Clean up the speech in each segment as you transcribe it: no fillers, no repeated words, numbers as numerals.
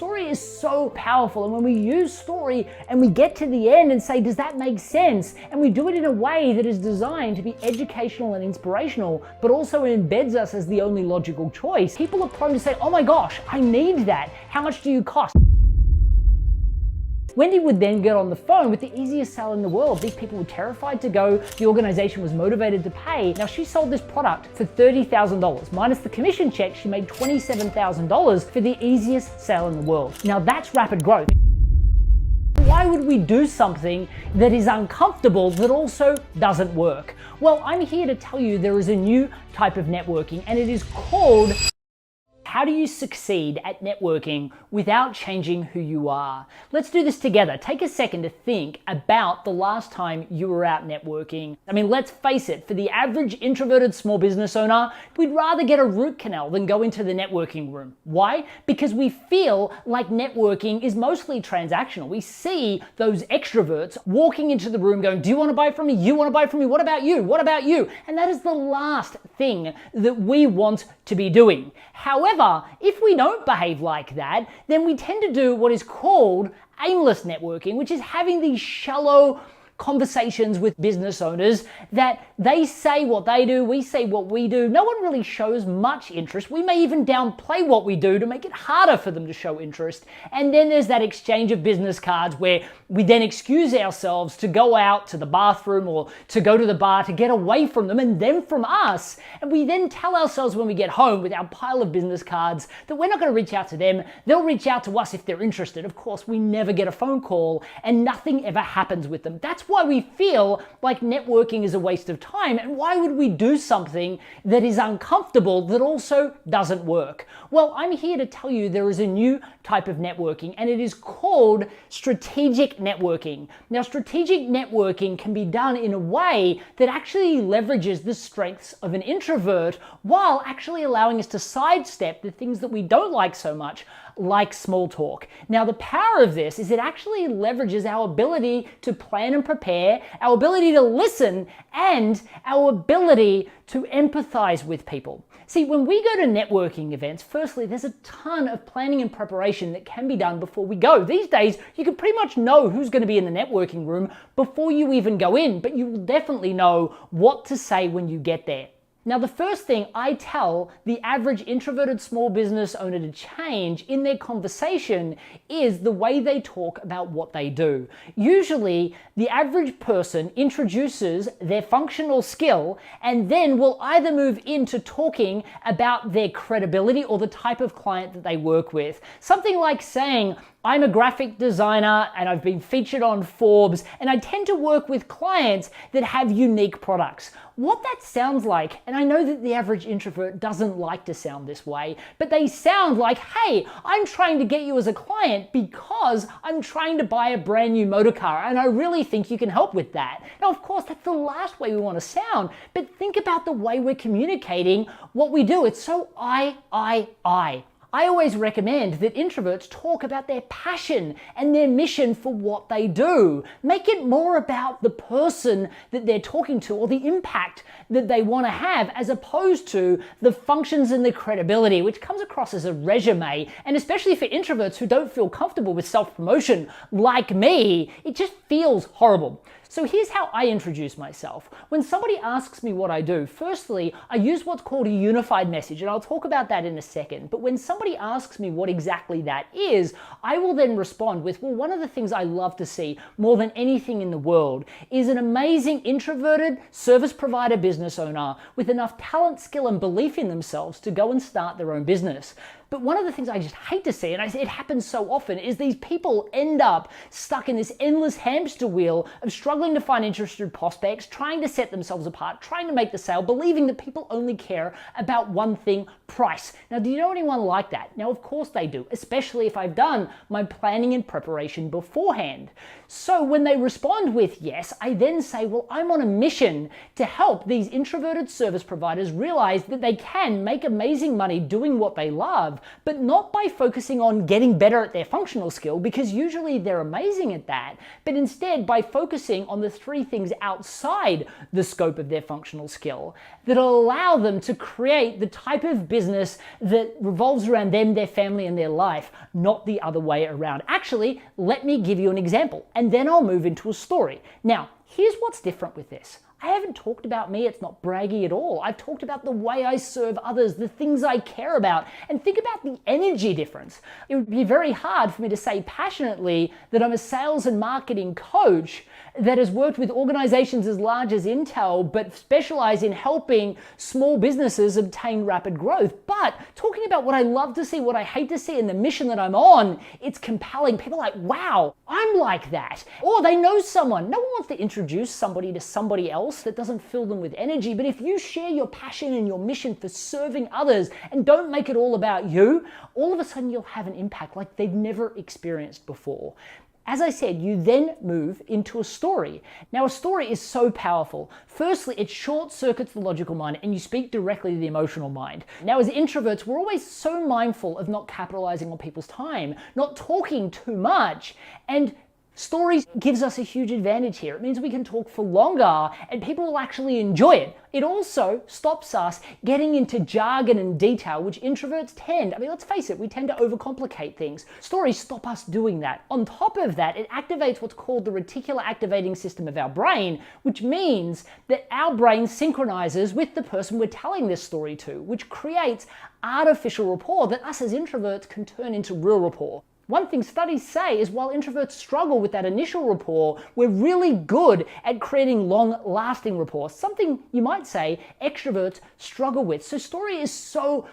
Story is so powerful, and when we use story and we get to the end and say, does that make sense? And we do it in a way that is designed to be educational and inspirational, but also embeds us as the only logical choice, people are prone to say, oh my gosh, I need that. How much do you cost? Wendy would then get on the phone with the easiest sale in the world. These people were terrified to go. The organization was motivated to pay. Now she sold this product for $30,000. Minus the commission check, she made $27,000 for the easiest sale in the world. Now that's rapid growth. Why would we do something that is uncomfortable that also doesn't work? Well, I'm here to tell you there is a new type of networking, and it is called how do you succeed at networking without changing who you are? Let's do this together. Take a second to think about the last time you were out networking. I mean, let's face it, for the average introverted small business owner, we'd rather get a root canal than go into the networking room. Why? Because we feel like networking is mostly transactional. We see those extroverts walking into the room going, do you want to buy from me? You want to buy from me? What about you? What about you? And that is the last thing that we want to be doing. However, if we don't behave like that, then we tend to do what is called aimless networking, which is having these shallow conversations with business owners that they say what they do, we say what we do. No one really shows much interest. We may even downplay what we do to make it harder for them to show interest. And then there's that exchange of business cards where we then excuse ourselves to go out to the bathroom or to go to the bar to get away from them and them from us. And we then tell ourselves when we get home with our pile of business cards that we're not going to reach out to them. They'll reach out to us if they're interested. Of course, we never get a phone call and nothing ever happens with them. That's why we feel like networking is a waste of time, and why would we do something that is uncomfortable that also doesn't work? Well, I'm here to tell you there is a new type of networking, and it is called strategic networking. Now, strategic networking can be done in a way that actually leverages the strengths of an introvert while actually allowing us to sidestep the things that we don't like so much, like small talk. Now, the power of this is it actually leverages our ability to plan and prepare, our ability to listen, and our ability to empathize with people. See, when we go to networking events, firstly, there's a ton of planning and preparation that can be done before we go. These days, you can pretty much know who's going to be in the networking room before you even go in, but you will definitely know what to say when you get there. Now, the first thing I tell the average introverted small business owner to change in their conversation is the way they talk about what they do. Usually, the average person introduces their functional skill and then will either move into talking about their credibility or the type of client that they work with. Something like saying, I'm a graphic designer and I've been featured on Forbes, and I tend to work with clients that have unique products. What that sounds like, and I know that the average introvert doesn't like to sound this way, but they sound like, hey, I'm trying to get you as a client because I'm trying to buy a brand new motor car and I really think you can help with that. Now, of course, that's the last way we want to sound, but think about the way we're communicating what we do. It's so I. I always recommend that introverts talk about their passion and their mission for what they do. Make it more about the person that they're talking to or the impact that they want to have, as opposed to the functions and the credibility, which comes across as a resume. And especially for introverts who don't feel comfortable with self-promotion like me, it just feels horrible. So here's how I introduce myself. When somebody asks me what I do, firstly, I use what's called a unified message, and I'll talk about that in a second. But when somebody asks me what exactly that is, I will then respond with, well, one of the things I love to see more than anything in the world is an amazing introverted service provider business owner with enough talent, skill, and belief in themselves to go and start their own business. But one of the things I just hate to see, and it happens so often, is these people end up stuck in this endless hamster wheel of struggling to find interested prospects, trying to set themselves apart, trying to make the sale, believing that people only care about one thing, price. Now, do you know anyone like that? Now, of course they do, especially if I've done my planning and preparation beforehand. So when they respond with yes, I then say, well, I'm on a mission to help these introverted service providers realize that they can make amazing money doing what they love, love, but not by focusing on getting better at their functional skill, because usually they're amazing at that, but instead by focusing on the 3 things outside the scope of their functional skill that'll allow them to create the type of business that revolves around them, their family, and their life, not the other way around. Actually, let me give you an example, and then I'll move into a story. Now, here's what's different with this. I haven't talked about me, it's not braggy at all. I've talked about the way I serve others, the things I care about, and think about the energy difference. It would be very hard for me to say passionately that I'm a sales and marketing coach that has worked with organizations as large as Intel, but specialize in helping small businesses obtain rapid growth. But talking about what I love to see, what I hate to see, and the mission that I'm on, it's compelling. People are like, wow, I'm like that. Or they know someone. No one wants to introduce somebody to somebody else that doesn't fill them with energy. But if you share your passion and your mission for serving others and don't make it all about you, all of a sudden you'll have an impact like they've never experienced before. As I said, you then move into a story. Now, a story is so powerful. Firstly, it short circuits the logical mind and you speak directly to the emotional mind. Now, as introverts, we're always so mindful of not capitalizing on people's time, not talking too much, and stories gives us a huge advantage here. It means we can talk for longer and people will actually enjoy it. It also stops us getting into jargon and detail, which introverts tend. I mean, let's face it, we tend to overcomplicate things. Stories stop us doing that. On top of that, it activates what's called the reticular activating system of our brain, which means that our brain synchronizes with the person we're telling this story to, which creates artificial rapport that us as introverts can turn into real rapport. One thing studies say is while introverts struggle with that initial rapport, we're really good at creating long-lasting rapport, something you might say extroverts struggle with. So story is so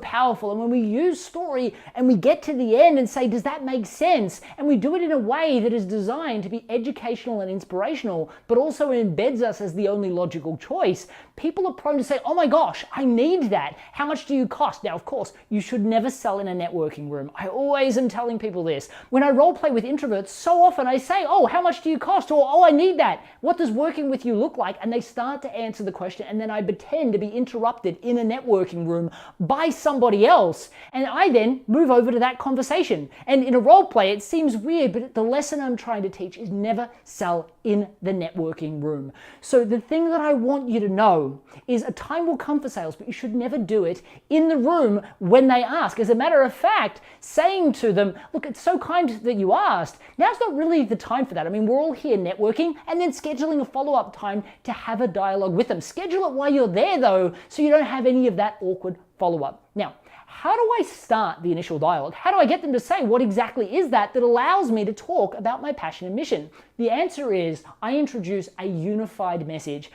powerful. And when we use story and we get to the end and say, does that make sense? And we do it in a way that is designed to be educational and inspirational, but also embeds us as the only logical choice, people are prone to say, oh my gosh, I need that. How much do you cost? Now, of course, you should never sell in a networking room. I always am telling people this. When I role play with introverts, so often I say, oh, how much do you cost? Or, oh, I need that. What does working with you look like? And they start to answer the question, and then I pretend to be interrupted in a networking room by somebody else. And I then move over to that conversation. And in a role play, it seems weird, but the lesson I'm trying to teach is never sell in the networking room. So the thing that I want you to know is a time will come for sales, but you should never do it in the room when they ask. As a matter of fact, saying to them, look, it's so kind that you asked. Now's not really the time for that. I mean, we're all here networking and then scheduling a follow-up time to have a dialogue with them. Schedule it while you're there though, so you don't have any of that awkward follow-up. Now, how do I start the initial dialogue? How do I get them to say what exactly is that allows me to talk about my passion and mission? The answer is I introduce a unified message.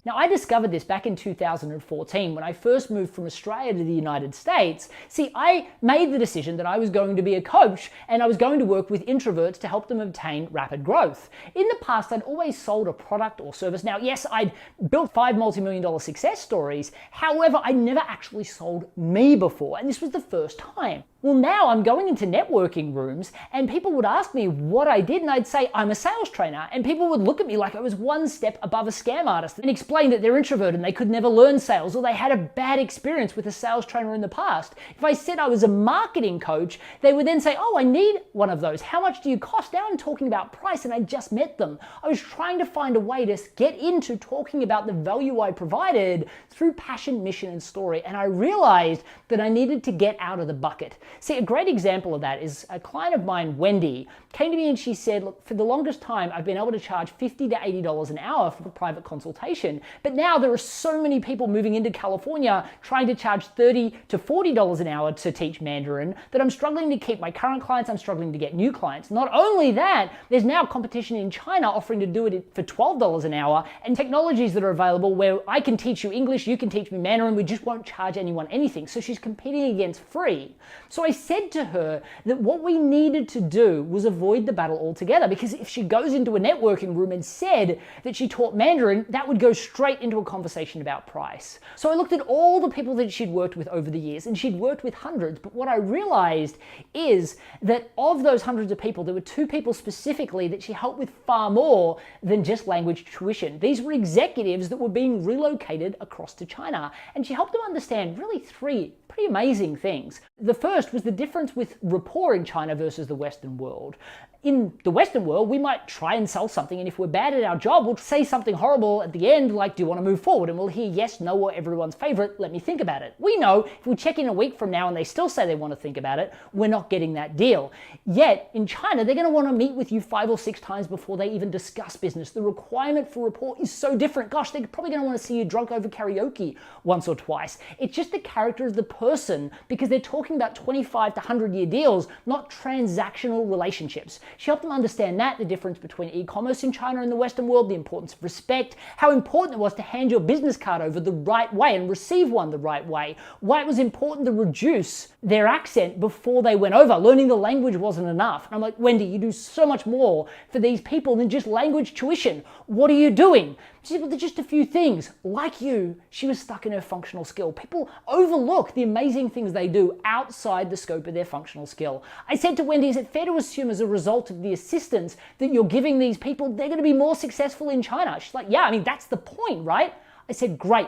Now, I discovered this back in 2014 when I first moved from Australia to the United States. See, I made the decision that I was going to be a coach and I was going to work with introverts to help them obtain rapid growth. In the past, I'd always sold a product or service. Now, yes, I'd built 5 multi-million-dollar success stories. However, I never actually sold me before, and this was the first time. Well, now I'm going into networking rooms and people would ask me what I did and I'd say, I'm a sales trainer. And people would look at me like I was one step above a scam artist and explain that they're introverted and they could never learn sales or they had a bad experience with a sales trainer in the past. If I said I was a marketing coach, they would then say, oh, I need one of those. How much do you cost? Now I'm talking about price and I just met them. I was trying to find a way to get into talking about the value I provided through passion, mission, and story. And I realized that I needed to get out of the bucket. See, a great example of that is a client of mine, Wendy, came to me and she said, look, for the longest time, I've been able to charge $50 to $80 an hour for a private consultation. But now there are so many people moving into California trying to charge $30 to $40 an hour to teach Mandarin that I'm struggling to keep my current clients, I'm struggling to get new clients. Not only that, there's now competition in China offering to do it for $12 an hour and technologies that are available where I can teach you English, you can teach me Mandarin, we just won't charge anyone anything. So she's competing against free. So I said to her that what we needed to do was avoid the battle altogether, because if she goes into a networking room and said that she taught Mandarin, that would go straight straight into a conversation about price. So I looked at all the people that she'd worked with over the years, and she'd worked with hundreds, but what I realized is that of those hundreds of people, there were 2 people specifically that she helped with far more than just language tuition. These were executives that were being relocated across to China, and she helped them understand really 3 pretty amazing things. The first was the difference with rapport in China versus the Western world. In the Western world, we might try and sell something, and if we're bad at our job, we'll say something horrible at the end, like, do you want to move forward? And we'll hear yes, no, or everyone's favorite, let me think about it. We know if we check in a week from now and they still say they want to think about it, we're not getting that deal. Yet, in China, they're going to want to meet with you 5 or 6 times before they even discuss business. The requirement for rapport is so different. Gosh, they're probably going to want to see you drunk over karaoke once or twice. It's just the character of the person, because they're talking about 25 to 100-year deals, not transactional relationships. She helped them understand that, the difference between e-commerce in China and the Western world, the importance of respect, how important it was to hand your business card over the right way and receive one the right way, why it was important to reduce their accent before they went over. Learning the language wasn't enough. And I'm like, Wendy, you do so much more for these people than just language tuition. What are you doing? She said, well, there's just a few things. Like you, she was stuck in her functional skill. People overlook the amazing things they do outside the scope of their functional skill. I said to Wendy, is it fair to assume as a result of the assistance that you're giving these people, they're going to be more successful in China? She's like, yeah, I mean, that's the point, right? I said, great.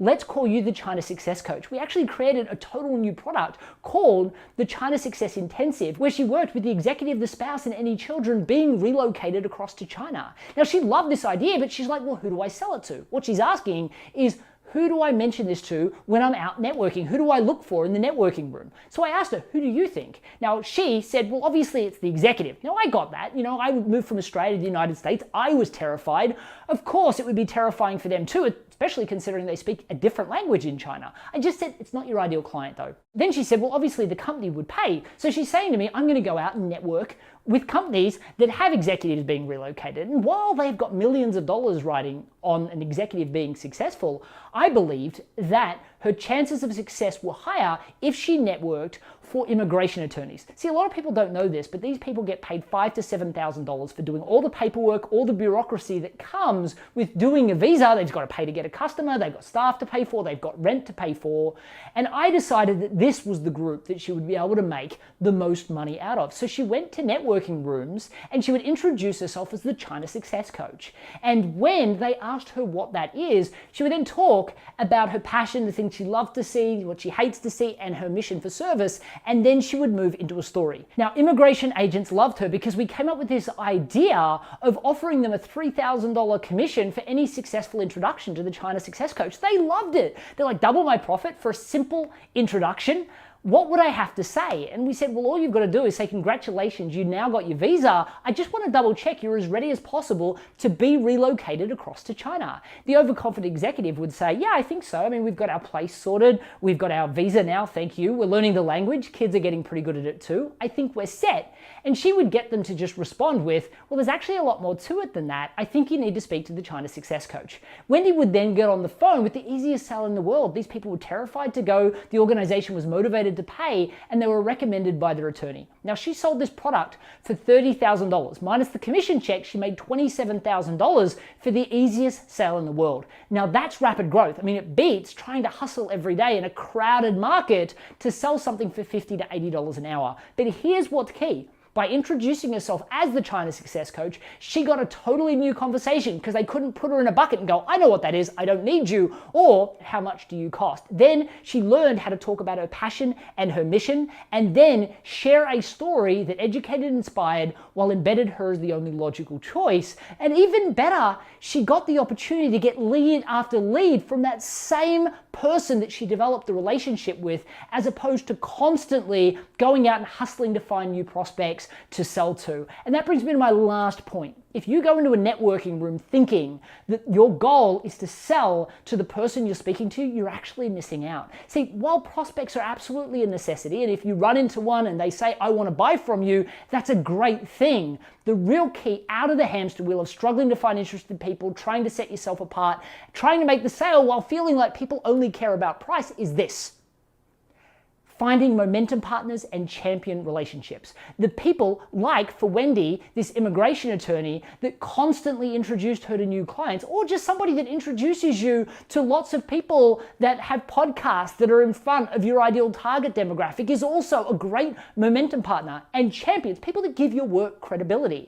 Let's call you the China Success Coach. We actually created a total new product called the China Success Intensive, where she worked with the executive, the spouse, and any children being relocated across to China. Now, she loved this idea, but she's like, well, who do I sell it to? What she's asking is, who do I mention this to when I'm out networking? Who do I look for in the networking room? So I asked her, who do you think? Now, she said, well, obviously it's the executive. Now, I got that. You know, I moved from Australia to the United States. I was terrified. Of course, it would be terrifying for them too, especially considering they speak a different language in China. I just said, it's not your ideal client though. Then she said, well, obviously the company would pay. So she's saying to me, I'm going to go out and network with companies that have executives being relocated. And while they've got millions of dollars riding on an executive being successful, I believed that her chances of success were higher if she networked for immigration attorneys. See, a lot of people don't know this, but these people get paid $5,000 to $7,000 for doing all the paperwork, all the bureaucracy that comes with doing a visa. They've got to pay to get a customer, they've got staff to pay for, they've got rent to pay for. And I decided that this was the group that she would be able to make the most money out of. So she went to networking rooms and she would introduce herself as the China Success Coach. And when they asked her what that is, she would then talk about her passion, the things she loved to see, what she hates to see, and her mission for service. And then she would move into a story. Now, immigration agents loved her because we came up with this idea of offering them a $3,000 commission for any successful introduction to the China Success Coach. They loved it. They're like, double my profit for a simple introduction. What would I have to say? And we said, well, all you've got to do is say, congratulations, you now got your visa. I just want to double check you're as ready as possible to be relocated across to China. The overconfident executive would say, yeah, I think so. I mean, we've got our place sorted. We've got our visa now, thank you. We're learning the language. Kids are getting pretty good at it too. I think we're set. And she would get them to just respond with, well, there's actually a lot more to it than that. I think you need to speak to the China Success Coach. Wendy would then get on the phone with the easiest sell in the world. These people were terrified to go. The organization was motivated to pay, and they were recommended by their attorney. Now, she sold this product for $30,000. Minus the commission check, she made $27,000 for the easiest sale in the world. Now, that's rapid growth. I mean, it beats trying to hustle every day in a crowded market to sell something for $50 to $80 an hour. But here's what's key. By introducing herself as the China Success Coach, she got a totally new conversation because they couldn't put her in a bucket and go, I know what that is, I don't need you, or how much do you cost? Then she learned how to talk about her passion and her mission, and then share a story that educated and inspired while embedded her as the only logical choice. And even better, she got the opportunity to get lead after lead from that same person that she developed the relationship with, as opposed to constantly going out and hustling to find new prospects to sell to. And that brings me to my last point. If you go into a networking room thinking that your goal is to sell to the person you're speaking to, you're actually missing out. See, while prospects are absolutely a necessity, and if you run into one and they say, I want to buy from you, that's a great thing. The real key out of the hamster wheel of struggling to find interested people, trying to set yourself apart, trying to make the sale while feeling like people only care about price is this. finding momentum partners and champion relationships. The people like, for Wendy, this immigration attorney that constantly introduced her to new clients, or just somebody that introduces you to lots of people that have podcasts that are in front of your ideal target demographic, is also a great momentum partner. And champions, people that give your work credibility.